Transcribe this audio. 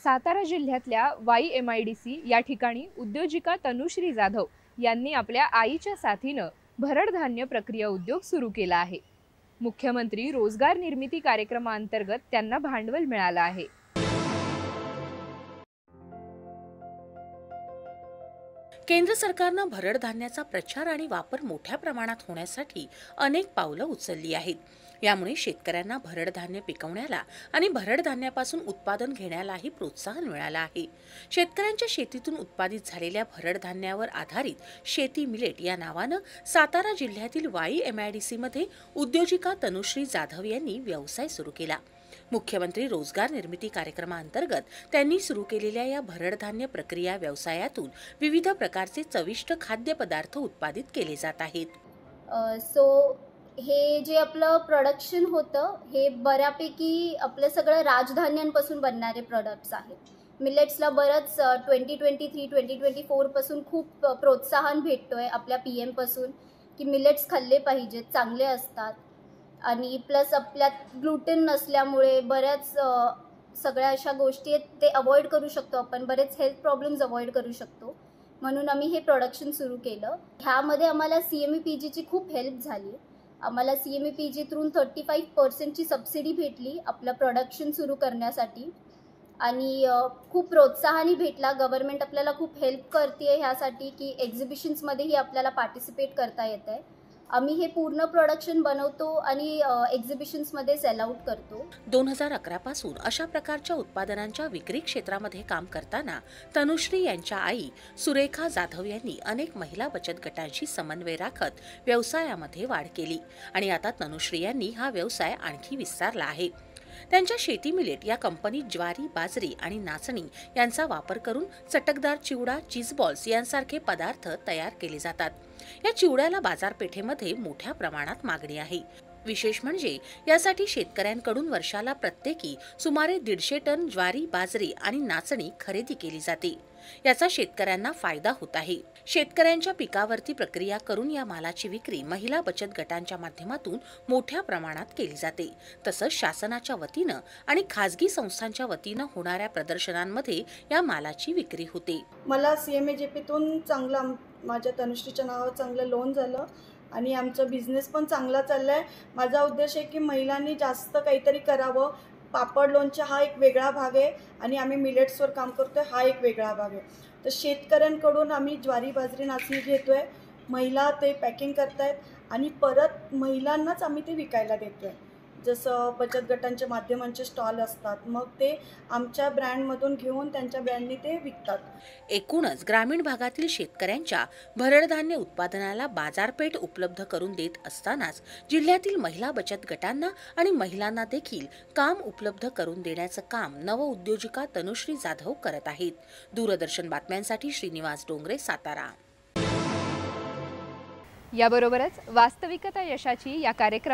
सातारा जिल्ह्यातल्या YMIDC या ठिकाणी उद्योजिका तनुश्री जाधव यांनी आपल्या आईच्या साथीनं भरड धान्य प्रक्रिया उद्योग सुरू केला आहे। मुख्यमंत्री रोजगार निर्मिती कार्यक्रमांतर्गत त्यांना भांडवल मिळालं आहे। केंद्र सरकारनं भरड धान्याचा प्रचार आणि वापर मोठ्या प्रमाणात होण्यासाठी अनेक पावलं उचलली आहेत। यामुळे शेतकऱ्यांना भरड धान्य पिकवण्याला आणि भरड धान्यापासून उत्पादन घेण्यालाही प्रोत्साहन मिळालं आहे। शेतकऱ्यांच्या शेतीतून उत्पादित झालेल्या भरड धान्यावर आधारित शेती मिलेट या नावानं सातारा जिल्ह्यातील YMIDC मध्ये उद्योजिका तनुश्री जाधव यांनी व्यवसाय सुरू केला। मुख्यमंत्री रोजगार निर्मिती कार्यक्रमांतर्गत त्यांनी सुरू केलेल्या या भरड धान्य प्रक्रिया व्यवसायातून विविध प्रकारचे चविष्ट खाद्यपदार्थ उत्पादित केले जात आहेत। हे जे आपलं प्रोडक्शन होतं हे बऱ्यापैकी आपलं सगळं राजधान्यांपासून बनणारे प्रोडक्ट्स आहेत। मिलेट्सला बरंच 2023-2024 पासून खूप प्रोत्साहन भेटतोय आपल्या PM पासून की मिलेट्स खाल्ले पाहिजेत, चांगले असतात आणि प्लस आपल्यात ग्लुटेन नसल्यामुळे बऱ्याच सगळ्या अशा गोष्टी आहेत ते अवॉइड करू शकतो आपण, बरेच हेल्थ प्रॉब्लेम्स अवॉइड करू शकतो। म्हणून आम्ही हे प्रोडक्शन सुरू केलं। ह्यामध्ये आम्हाला CMEPGची खूप हेल्प झाली। आम्हाला CMEPG थ्रू 35% ची सबसिडी भेटली आपलं प्रोडक्शन सुरू करण्यासाठी आणि खूप प्रोत्साहनही भेटला। गव्हर्नमेंट आपल्याला खूप हेल्प करते ह्यासाठी की एक्झिबिशन्समध्येही आपल्याला पार्टिसिपेट करता येतंय। आम्ही हे पूर्ण प्रोडक्शन बनवतो आणि एक्झिबिशन्समध्ये सेल आउट करतो। 2011 पासून अशा प्रकारच्या उत्पादनांच्या विक्री क्षेत्रामध्ये काम करताना तनुश्री यांच्या आई सुरेखा जाधव यांनी अनेक महिला बचत गटांशी समन्वय राखत व्यवसायामध्ये वाढ केली आणि आता तनुश्री यांनी हा व्यवसाय आणखी विस्तारला आहे। त्यांच्या शेती मिलेट या कंपनीत ज्वारी, बाजरी आणि नाचणी यांचा वापर करून चटकदार चिवडा, चीज बॉल्स यांसारखे पदार्थ तयार केले जातात। या चिवड्याला बाजारपेठेमध्ये मोठ्या प्रमाणात मागणी आहे। विशेष म्हणजे यासाठी शेतकऱ्यांकडून वर्षाला प्रत्येकी सुमारे 150 टन ज्वारी, बाजरी आणि नाचणी खरेदी केली जाते। याचा शेतकऱ्यांना फायदा होत आहे। शेतकऱ्यांच्या पिकावरती प्रक्रिया करून या मालाची विक्री महिला बचत गटांच्या माध्यमातून मोठ्या प्रमाणात केली जाते। तसंच शासनाच्या वतीनं आणि खासगी संस्थांच्या वतीनं होणाऱ्या प्रदर्शनांमध्ये या मालाची विक्री होते। मला CMAJPतून चांगलं माझ्या तनुश्रीच्या नावावर चांगलं लोन झालं आणि आमचा बिझनेस पण चांगला चाललाय। माझा उद्देश आहे की महिलांनी जास्त काहीतरी करावं। पापड लोणचं हा एक वेगळा भाग आहे आणि आम्ही मिलेट्सवर काम करतोय हा एक वेगळा भाग आहे। तर शेतकऱ्यांकडून आम्ही ज्वारी, बाजरी, नाचणी घेतोय, महिला ते पॅकिंग करतायत आणि परत महिलांनाच आम्ही ते विकायला देतोय। जसं बचत गटांच्या माध्यमांचे स्टॉल असतात, मग ते आमच्या ब्रँडमधून घेऊन त्यांच्या ब्रँडनी ते विकतात। एकूणच ग्रामीण भागातील शेतकऱ्यांच्या भरड धान्य उत्पादनाला बाजारपेठ उपलब्ध करून देत असतानाच जिल्ह्यातील महिला बचत गटांना आणि महिलांना देखील काम उपलब्ध करून देण्याचं काम नवउद्योजिका तनुश्री जाधव करत आहेत। दूरदर्शन बातम्यांसाठी श्रीनिवास डोंगरे, सातारा। याबरोबरच वास्तविकता यशाची या कार्यक्रम